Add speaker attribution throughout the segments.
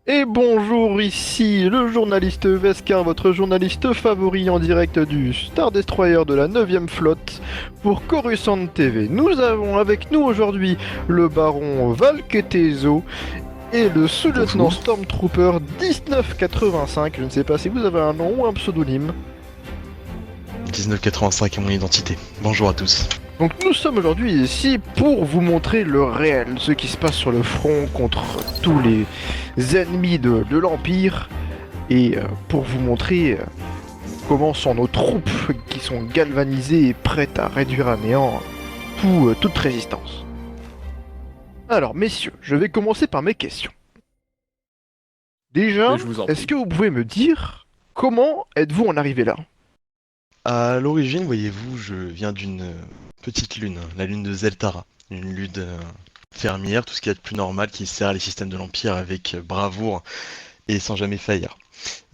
Speaker 1: Et bonjour, ici le journaliste Vescar, votre journaliste favori en direct du Star Destroyer de la 9e flotte pour Coruscant TV. Nous avons avec nous aujourd'hui le baron Valketezo et le sous-lieutenant
Speaker 2: Bonjour.
Speaker 1: Stormtrooper 1985. Je ne sais pas si vous avez un nom ou un pseudonyme.
Speaker 2: 1985 est mon identité. Bonjour à tous.
Speaker 1: Donc nous sommes aujourd'hui ici pour vous montrer le réel, ce qui se passe sur le front contre tous les ennemis de l'Empire, et pour vous montrer comment sont nos troupes qui sont galvanisées et prêtes à réduire à néant toute résistance. Alors messieurs, je vais commencer par mes questions. Déjà,
Speaker 3: Oui, je vous en
Speaker 1: est-ce
Speaker 3: prie.
Speaker 1: que vous pouvez me dire comment êtes-vous en arrivé là?
Speaker 2: À l'origine, voyez-vous, je viens d'une petite lune, la lune de Zeltara. Une lune fermière, tout ce qu'il y a de plus normal qui sert les systèmes de l'Empire avec bravoure et sans jamais faillir.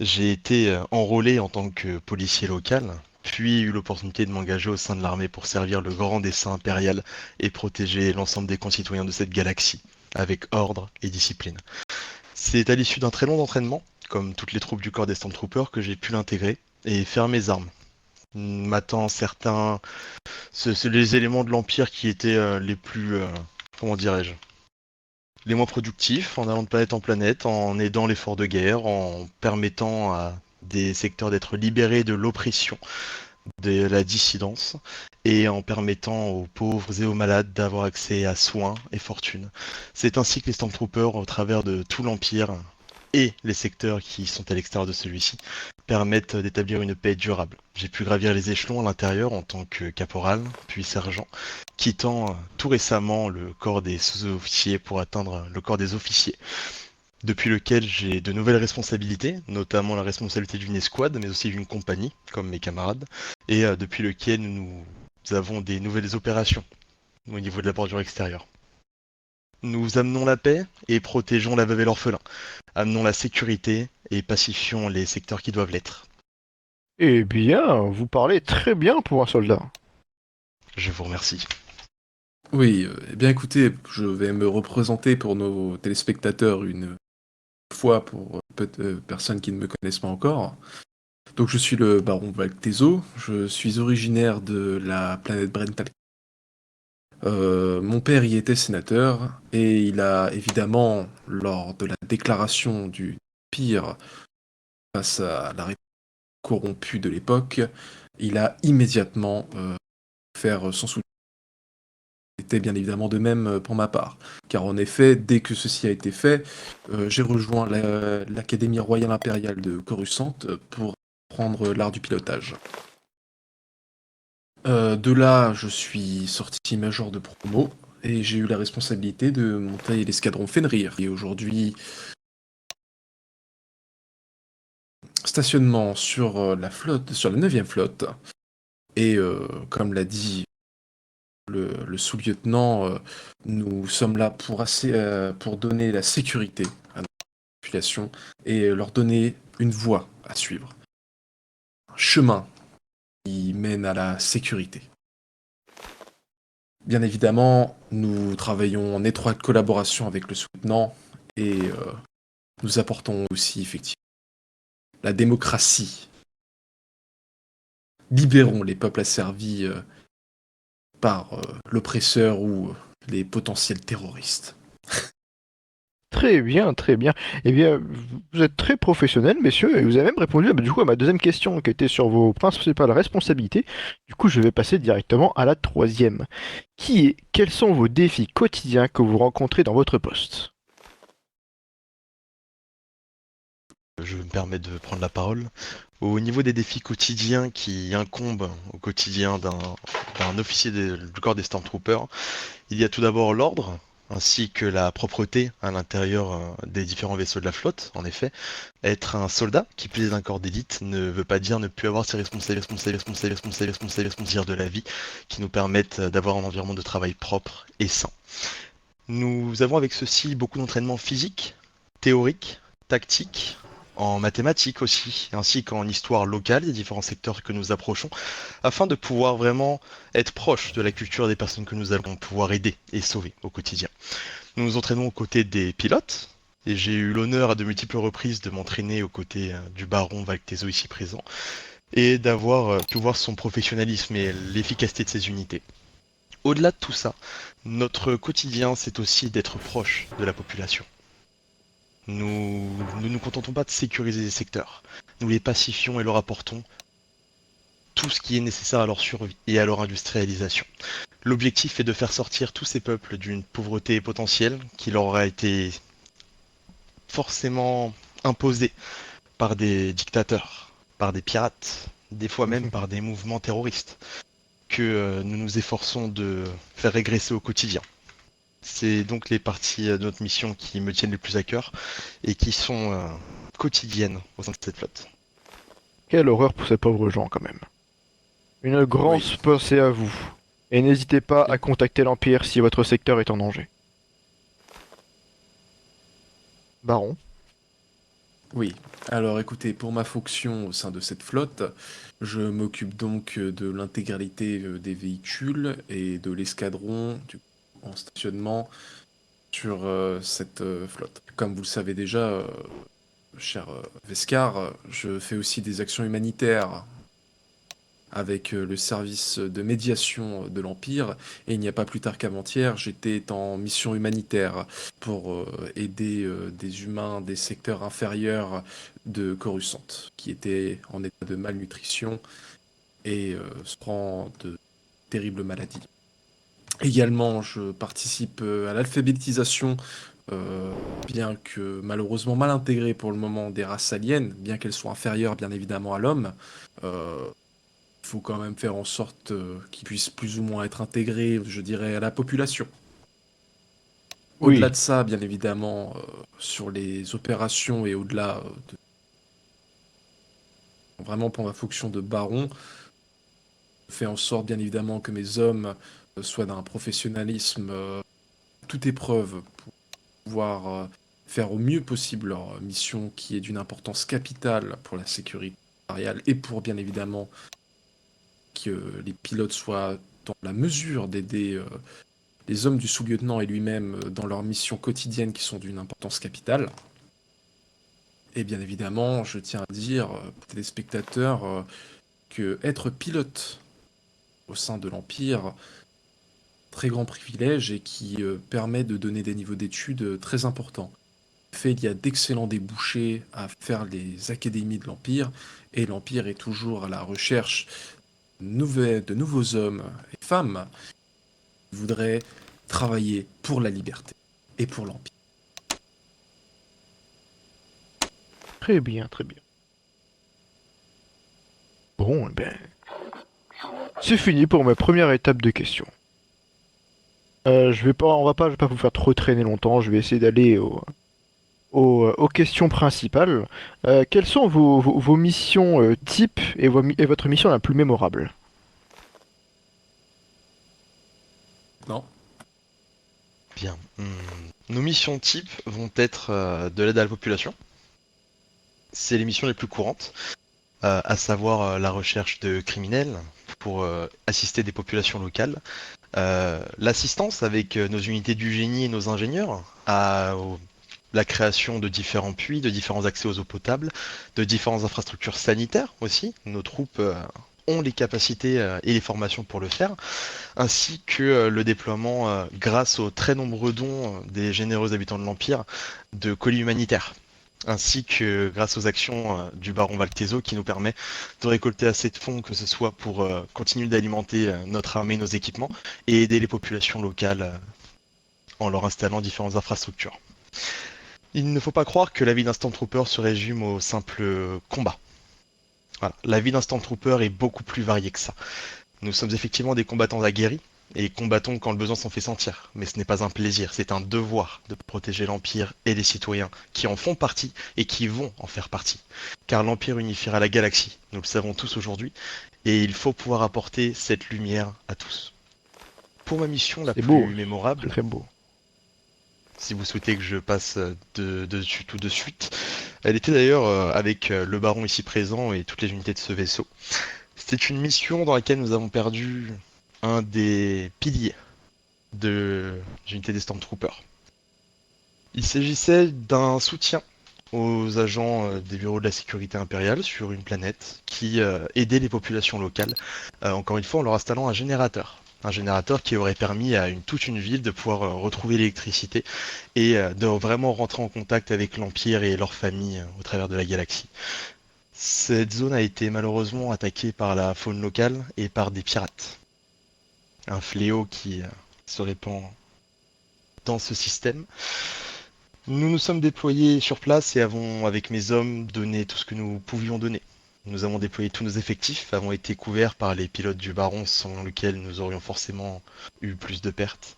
Speaker 2: J'ai été enrôlé en tant que policier local, puis eu l'opportunité de m'engager au sein de l'armée pour servir le grand dessein impérial et protéger l'ensemble des concitoyens de cette galaxie, avec ordre et discipline. C'est à l'issue d'un très long entraînement, comme toutes les troupes du corps des Stormtroopers, que j'ai pu l'intégrer et faire mes armes. M'attend certains, les éléments de l'Empire qui étaient les plus, comment dirais-je, les moins productifs, en allant de planète en planète, en aidant l'effort de guerre, en permettant à des secteurs d'être libérés de l'oppression, de la dissidence, et en permettant aux pauvres et aux malades d'avoir accès à soins et fortune. C'est ainsi que les Stormtroopers, au travers de tout l'Empire, et les secteurs qui sont à l'extérieur de celui-ci permettent d'établir une paix durable. J'ai pu gravir les échelons à l'intérieur en tant que caporal, puis sergent, quittant tout récemment le corps des sous-officiers pour atteindre le corps des officiers, depuis lequel j'ai de nouvelles responsabilités, notamment la responsabilité d'une escouade, mais aussi d'une compagnie, comme mes camarades, et depuis lequel nous avons des nouvelles opérations au niveau de la bordure extérieure. Nous amenons la paix et protégeons la veuve et l'orphelin. Amenons la sécurité et pacifions les secteurs qui doivent l'être.
Speaker 1: Eh bien, vous parlez très bien pour un soldat.
Speaker 2: Je vous remercie.
Speaker 3: Oui, eh bien écoutez, je vais me représenter pour nos téléspectateurs une fois pour personnes qui ne me connaissent pas encore. Donc je suis le baron Valtezo, je suis originaire de la planète Brental. Mon père y était sénateur et il a évidemment, lors de la déclaration du pire face à la République corrompue de l'époque, il a immédiatement fait son soutien. C'était bien évidemment de même pour ma part, car en effet, dès que ceci a été fait, j'ai rejoint l'Académie royale impériale de Coruscant pour apprendre l'art du pilotage. De là, je suis sorti major de promo et j'ai eu la responsabilité de monter l'escadron Fenrir, qui est aujourd'hui stationnement sur la flotte, sur la 9e flotte. Et comme l'a dit le sous-lieutenant, nous sommes là pour donner la sécurité à notre population et leur donner une voie à suivre, un chemin qui mène à la sécurité. Bien évidemment, nous travaillons en étroite collaboration avec le sous-lieutenant et nous apportons aussi effectivement la démocratie. Libérons les peuples asservis par l'oppresseur ou les potentiels terroristes.
Speaker 1: Très bien, très bien. Eh bien, vous êtes très professionnels, messieurs, et vous avez même répondu du coup à ma deuxième question qui était sur vos principales responsabilités. Du coup, je vais passer directement à la troisième, qui est quels sont vos défis quotidiens que vous rencontrez dans votre poste?
Speaker 2: Je me permets de prendre la parole. Au niveau des défis quotidiens qui incombent au quotidien d'un officier du corps des Stormtroopers, il y a tout d'abord l'ordre, ainsi que la propreté à l'intérieur des différents vaisseaux de la flotte. En effet, être un soldat, qui plus est d'un corps d'élite, ne veut pas dire ne plus avoir ses responsabilités de la vie, qui nous permettent d'avoir un environnement de travail propre et sain. Nous avons avec ceci beaucoup d'entraînement physique, théorique, tactique, en mathématiques aussi, ainsi qu'en histoire locale des différents secteurs que nous approchons, afin de pouvoir vraiment être proche de la culture des personnes que nous allons pouvoir aider et sauver au quotidien. Nous nous entraînons aux côtés des pilotes, et j'ai eu l'honneur à de multiples reprises de m'entraîner aux côtés du baron Valcteso ici présent, et d'avoir pu voir son professionnalisme et l'efficacité de ses unités. Au-delà de tout ça, notre quotidien, c'est aussi d'être proche de la population. Nous ne nous contentons pas de sécuriser les secteurs, nous les pacifions et leur apportons tout ce qui est nécessaire à leur survie et à leur industrialisation. L'objectif est de faire sortir tous ces peuples d'une pauvreté potentielle qui leur aura été forcément imposée par des dictateurs, par des pirates, des fois même par des mouvements terroristes, que nous nous efforçons de faire régresser au quotidien. C'est donc les parties de notre mission qui me tiennent le plus à cœur et qui sont quotidiennes au sein de cette flotte.
Speaker 1: Quelle horreur pour ces pauvres gens quand même. Une grande
Speaker 3: Oui.
Speaker 1: pensée à vous. Et n'hésitez pas à contacter l'Empire si votre secteur est en danger. Baron.
Speaker 3: Oui, alors écoutez, pour ma fonction au sein de cette flotte, je m'occupe donc de l'intégralité des véhicules et de l'escadron en stationnement sur cette flotte. Comme vous le savez déjà, cher Vescar, je fais aussi des actions humanitaires avec le service de médiation de l'Empire. Et il n'y a pas plus tard qu'avant-hier, j'étais en mission humanitaire pour aider des humains des secteurs inférieurs de Coruscant, qui étaient en état de malnutrition et souffrant de terribles maladies. Également, je participe à l'alphabétisation, bien que malheureusement mal intégrée pour le moment des races aliens, bien qu'elles soient inférieures bien évidemment à l'homme. Il faut quand même faire en sorte qu'ils puissent plus ou moins être intégrés, je dirais, à la population. Au-delà
Speaker 1: Oui.
Speaker 3: de ça, bien évidemment, sur les opérations et au-delà, vraiment pour ma fonction de baron, je fais en sorte, bien évidemment, que mes hommes soient d'un professionnalisme toute épreuve pour pouvoir faire au mieux possible leur mission qui est d'une importance capitale pour la sécurité impériale et pour, bien évidemment, que les pilotes soient dans la mesure d'aider les hommes du sous-lieutenant et lui-même dans leurs missions quotidiennes qui sont d'une importance capitale. Et bien évidemment, je tiens à dire aux téléspectateurs que être pilote au sein de l'Empire, très grand privilège et qui permet de donner des niveaux d'études très importants. En fait, il y a d'excellents débouchés à faire les académies de l'Empire, et l'Empire est toujours à la recherche de nouveaux hommes et femmes qui voudraient travailler pour la liberté et pour l'Empire.
Speaker 1: Très bien, très bien. Bon, eh ben... C'est fini pour ma première étape de questions. Je vais pas vous faire trop traîner longtemps, je vais essayer d'aller aux questions principales. Quelles sont vos missions types et votre mission la plus mémorable?
Speaker 3: Non?
Speaker 2: Bien. Nos missions types vont être de l'aide à la population. C'est les missions les plus courantes, à savoir la recherche de criminels pour assister des populations locales, l'assistance avec nos unités du génie et nos ingénieurs la création de différents puits, de différents accès aux eaux potables, de différentes infrastructures sanitaires aussi. Nos troupes ont les capacités et les formations pour le faire, ainsi que le déploiement, grâce aux très nombreux dons des généreux habitants de l'Empire, de colis humanitaires, ainsi que grâce aux actions du baron Valcteso qui nous permet de récolter assez de fonds, que ce soit pour continuer d'alimenter notre armée, nos équipements, et aider les populations locales en leur installant différentes infrastructures. Il ne faut pas croire que la vie d'un Stormtrooper se résume au simple combat. Voilà. La vie d'un Stormtrooper est beaucoup plus variée que ça. Nous sommes effectivement des combattants aguerris, et combattons quand le besoin s'en fait sentir. Mais ce n'est pas un plaisir, c'est un devoir de protéger l'Empire et les citoyens qui en font partie et qui vont en faire partie. Car l'Empire unifiera la galaxie, nous le savons tous aujourd'hui, et il faut pouvoir apporter cette lumière à tous. Pour ma mission la
Speaker 1: C'est beau,
Speaker 2: plus mémorable,
Speaker 1: très beau.
Speaker 2: si vous souhaitez que je passe dessus tout de suite, elle était d'ailleurs avec le baron ici présent et toutes les unités de ce vaisseau. C'est une mission dans laquelle nous avons perdu un des piliers de l'unité des Stormtroopers. Il s'agissait d'un soutien aux agents des bureaux de la sécurité impériale sur une planète qui aidait les populations locales, encore une fois en leur installant un générateur. Un générateur qui aurait permis à toute une ville de pouvoir retrouver l'électricité et de vraiment rentrer en contact avec l'Empire et leurs familles au travers de la galaxie. Cette zone a été malheureusement attaquée par la faune locale et par des pirates. Un fléau qui se répand dans ce système. Nous nous sommes déployés sur place et avons, avec mes hommes, donné tout ce que nous pouvions donner. Nous avons déployé tous nos effectifs, avons été couverts par les pilotes du Baron sans lesquels nous aurions forcément eu plus de pertes.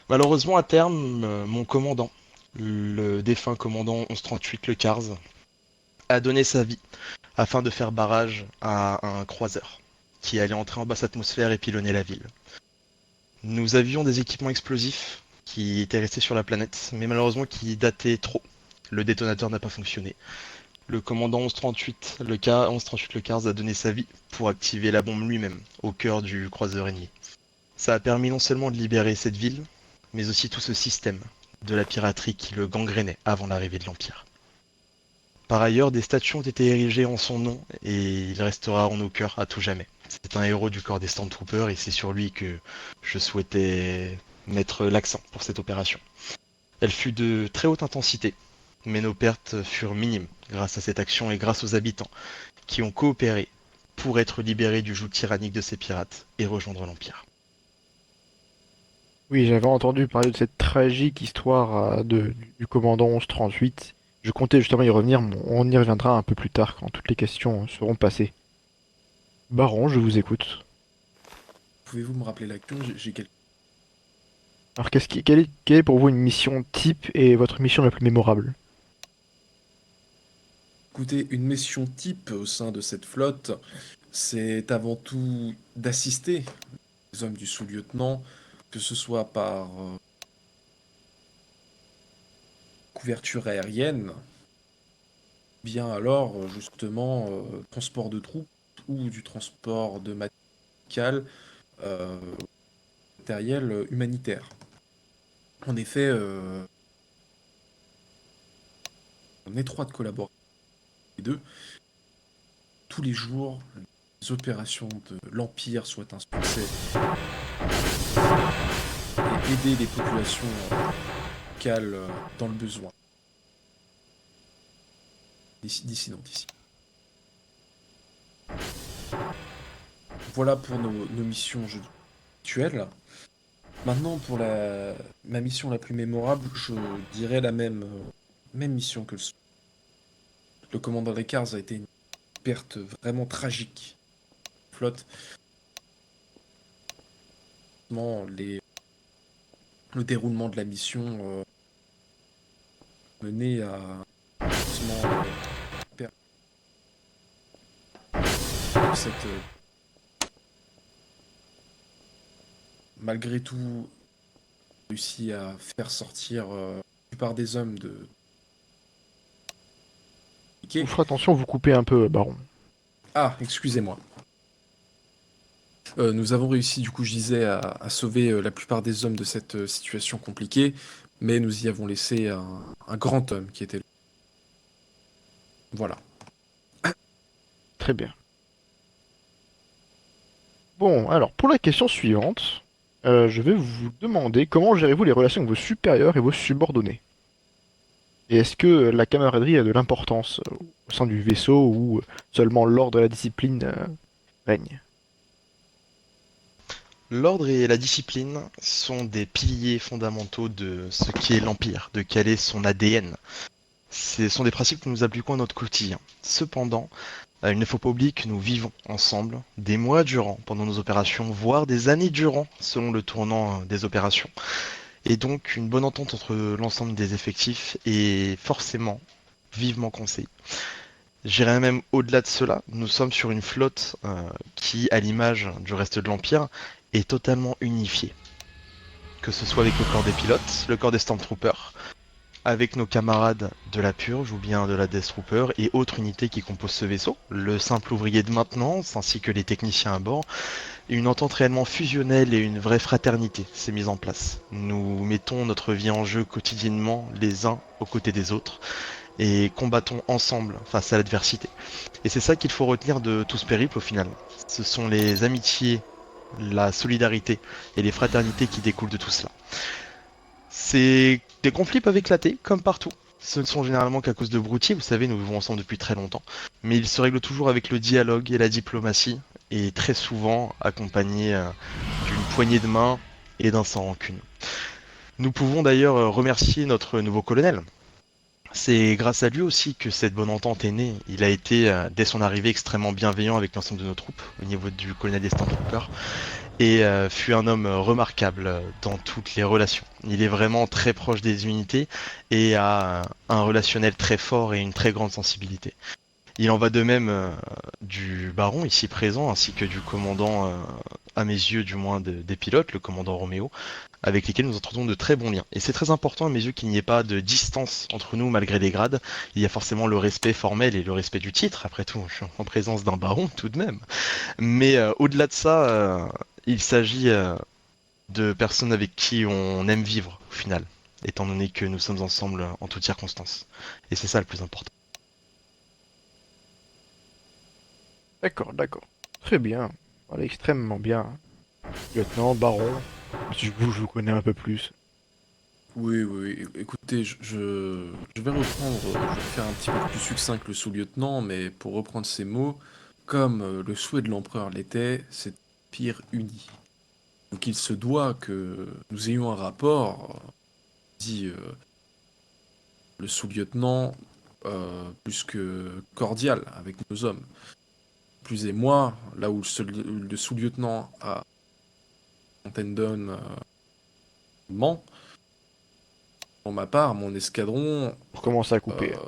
Speaker 2: Malheureusement, à terme, mon commandant, le défunt commandant 1138 Le Cars, a donné sa vie afin de faire barrage à un croiseur qui allait entrer en basse atmosphère et pilonner la ville. Nous avions des équipements explosifs qui étaient restés sur la planète, mais malheureusement qui dataient trop. Le détonateur n'a pas fonctionné. Le commandant 1138 Le Cars a donné sa vie pour activer la bombe lui-même au cœur du croiseur ennemi. Ça a permis non seulement de libérer cette ville, mais aussi tout ce système de la piraterie qui le gangrénait avant l'arrivée de l'Empire. Par ailleurs, des statues ont été érigées en son nom et il restera en nos cœurs à tout jamais. C'est un héros du corps des Stormtroopers et c'est sur lui que je souhaitais mettre l'accent pour cette opération. Elle fut de très haute intensité, mais nos pertes furent minimes grâce à cette action et grâce aux habitants qui ont coopéré pour être libérés du joug tyrannique de ces pirates et rejoindre l'Empire.
Speaker 1: Oui, j'avais entendu parler de cette tragique histoire du commandant 1138. Je comptais justement y revenir, mais on y reviendra un peu plus tard quand toutes les questions seront passées. Baron, je vous écoute.
Speaker 3: Pouvez-vous me rappeler l'action? J'ai quelques...
Speaker 1: Alors, quelle est pour vous une mission type et votre mission la plus mémorable?
Speaker 3: Écoutez, une mission type au sein de cette flotte, c'est avant tout d'assister les hommes du sous-lieutenant, que ce soit par couverture aérienne, bien alors justement transport de troupes ou du transport de matériel, euh, matériel humanitaire. En effet, en étroite collaboration les deux, tous les jours, les opérations de l'Empire soient un succès et aider les populations locales dans le besoin. Dissidentes ici. Voilà pour nos missions actuelles. Maintenant, pour ma mission la plus mémorable, je dirais la même mission que le commandant Descartes a été une perte vraiment tragique. Flotte. Le déroulement de la mission menait à perdre cette malgré tout réussi à faire sortir la plupart des hommes de
Speaker 1: Vous ferez attention, vous coupez un peu, Baron.
Speaker 3: Ah, excusez-moi. Nous avons réussi, du coup, je disais, à sauver la plupart des hommes de cette situation compliquée, mais nous y avons laissé un grand homme qui était là. Voilà.
Speaker 1: Très bien. Bon, alors, pour la question suivante, je vais vous demander comment gérez-vous les relations avec vos supérieurs et vos subordonnés? Et est-ce que la camaraderie a de l'importance au sein du vaisseau ou seulement l'ordre de la discipline règne?
Speaker 2: L'ordre et la discipline sont des piliers fondamentaux de ce qu'est l'Empire, de quel est son ADN. Ce sont des principes que nous appliquons à notre quotidien. Cependant, il ne faut pas oublier que nous vivons ensemble des mois durant pendant nos opérations, voire des années durant selon le tournant des opérations. Et donc une bonne entente entre l'ensemble des effectifs est forcément vivement conseillée. J'irais même au-delà de cela, nous sommes sur une flotte qui, à l'image du reste de l'Empire, est totalement unifiée. Que ce soit avec le corps des pilotes, le corps des Stormtroopers, avec nos camarades de la Purge ou bien de la Death Trooper et autres unités qui composent ce vaisseau, le simple ouvrier de maintenance ainsi que les techniciens à bord, une entente réellement fusionnelle et une vraie fraternité s'est mise en place. Nous mettons notre vie en jeu quotidiennement les uns aux côtés des autres et combattons ensemble face à l'adversité. Et c'est ça qu'il faut retenir de tout ce périple au final. Ce sont les amitiés, la solidarité et les fraternités qui découlent de tout cela. C'est des conflits peuvent éclater comme partout. Ce ne sont généralement qu'à cause de broutilles, vous savez, nous vivons ensemble depuis très longtemps. Mais ils se règlent toujours avec le dialogue et la diplomatie, et très souvent accompagnés d'une poignée de main et d'un sans rancune. Nous pouvons d'ailleurs remercier notre nouveau colonel. C'est grâce à lui aussi que cette bonne entente est née. Il a été, dès son arrivée, extrêmement bienveillant avec l'ensemble de nos troupes, au niveau du colonel des Stormtroopers, et fut un homme remarquable dans toutes les relations. Il est vraiment très proche des unités et a un relationnel très fort et une très grande sensibilité. Il en va de même du baron ici présent, ainsi que du commandant, à mes yeux du moins des pilotes, le commandant Roméo, avec lesquels nous entretenons de très bons liens. Et c'est très important à mes yeux qu'il n'y ait pas de distance entre nous malgré les grades. Il y a forcément le respect formel et le respect du titre, après tout, je suis en présence d'un baron tout de même. Mais au-delà de ça, il s'agit de personnes avec qui on aime vivre au final, étant donné que nous sommes ensemble en toutes circonstances. Et c'est ça le plus important.
Speaker 1: D'accord, d'accord. Très bien. Voilà, extrêmement bien. Lieutenant, baron, si je vous connais un peu plus.
Speaker 3: Oui, oui, écoutez, je vais reprendre, je vais faire un petit peu plus succinct que le sous-lieutenant, mais pour reprendre ces mots, comme le souhait de l'empereur l'était, c'est Empire uni. Donc il se doit que nous ayons un rapport, dit le sous-lieutenant, plus que cordial avec nos hommes. Plus et moi, là où le sous-lieutenant a Tendon ment, pour ma part, mon escadron.
Speaker 1: Pour commencer à couper.
Speaker 3: euh,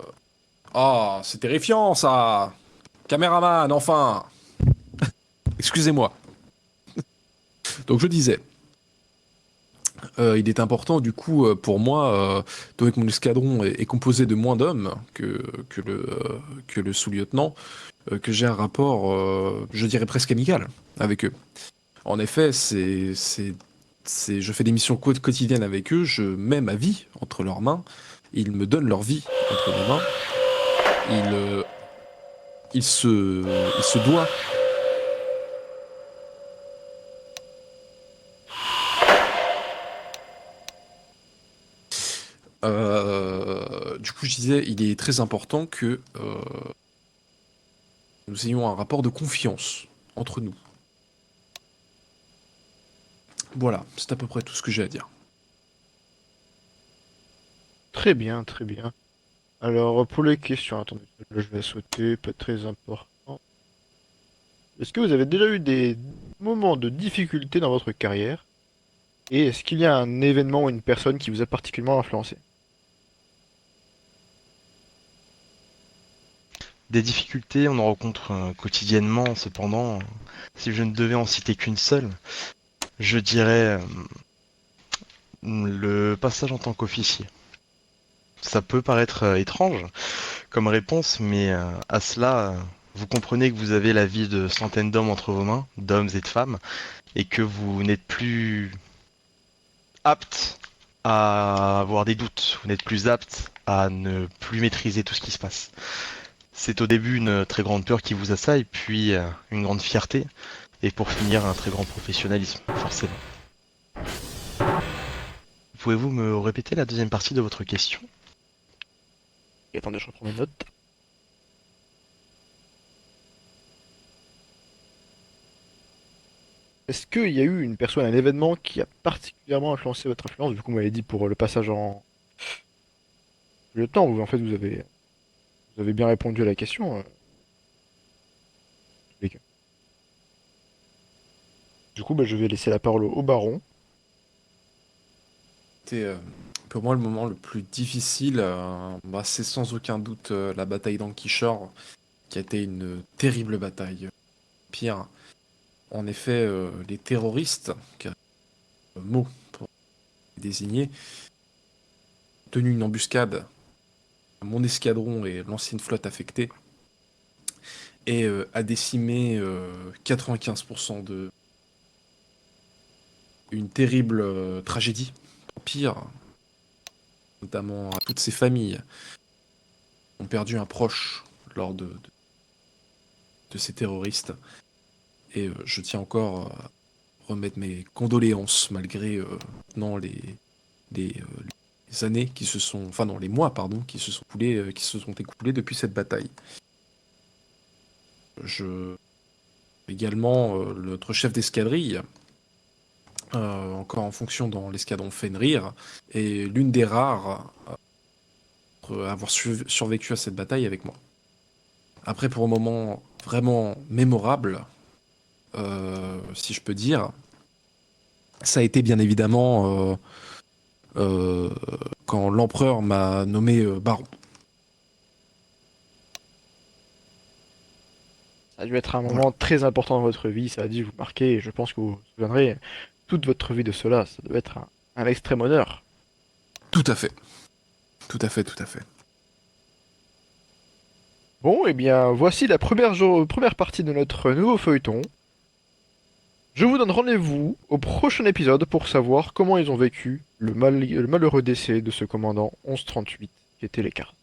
Speaker 3: Ah, c'est terrifiant ça! Caméraman, enfin! Excusez-moi. Donc je disais, il est important du coup pour moi, étant donné que mon escadron est composé de moins d'hommes que le sous-lieutenant, que j'ai un rapport, je dirais presque amical avec eux. En effet, je fais des missions quotidiennes avec eux, je mets ma vie entre leurs mains, ils me donnent leur vie entre mes mains, ils, euh, ils se doivent. Du coup, je disais, il est très important que nous ayons un rapport de confiance entre nous. Voilà, c'est à peu près tout ce que j'ai à dire.
Speaker 1: Très bien, très bien. Alors, pour les questions, attendez, là, je vais sauter, pas très important. Est-ce que vous avez déjà eu des moments de difficulté dans votre carrière? Et est-ce qu'il y a un événement ou une personne qui vous a particulièrement influencé?
Speaker 2: Des difficultés, on en rencontre quotidiennement, cependant, si je ne devais en citer qu'une seule, je dirais le passage en tant qu'officier. Ça peut paraître étrange comme réponse, mais à cela, vous comprenez que vous avez la vie de centaines d'hommes entre vos mains, d'hommes et de femmes, et que vous n'êtes plus apte à avoir des doutes, vous n'êtes plus apte à ne plus maîtriser tout ce qui se passe. C'est au début une très grande peur qui vous assaille, puis une grande fierté, et pour finir un très grand professionnalisme, forcément. Pouvez-vous me répéter la deuxième partie de votre question?
Speaker 1: Et attendez, je reprends mes notes. Est-ce qu'il y a eu une personne, un événement qui a particulièrement influencé votre influence? Du coup, vous m'avez dit pour le passage en lieutenant, en fait, vous avez bien répondu à la question. Les gars. Du coup, bah, je vais laisser la parole au baron.
Speaker 3: C'était pour moi le moment le plus difficile. C'est sans aucun doute la bataille d'Anquishor, qui a été une terrible bataille. Pire, en effet, les terroristes, qui est le mot pour les désigner, tenu une embuscade à mon escadron et l'ancienne flotte affectée, et a décimé 95% de une terrible tragédie. Pire, notamment à toutes ces familles ont perdu un proche lors de ces terroristes. Et je tiens encore à remettre mes condoléances malgré non, les années qui se sont... Enfin non, les mois, pardon, qui se sont écoulés depuis cette bataille. Également, notre chef d'escadrille, encore en fonction dans l'escadron Fenrir, est l'une des rares à avoir survécu à cette bataille avec moi. Après, pour un moment vraiment mémorable, si je peux dire, ça a été bien évidemment quand l'empereur m'a nommé baron.
Speaker 1: Ça a dû être un
Speaker 3: Voilà.
Speaker 1: moment très important dans votre vie, ça a dû vous marquer, et je pense que vous vous souviendrez toute votre vie de cela. Ça doit être un extrême honneur.
Speaker 3: Tout à fait. Tout à fait, tout à fait.
Speaker 1: Bon, et bien, voici la première partie de notre nouveau feuilleton. Je vous donne rendez-vous au prochain épisode pour savoir comment ils ont vécu le malheureux décès de ce commandant 1138 qui était l'écart.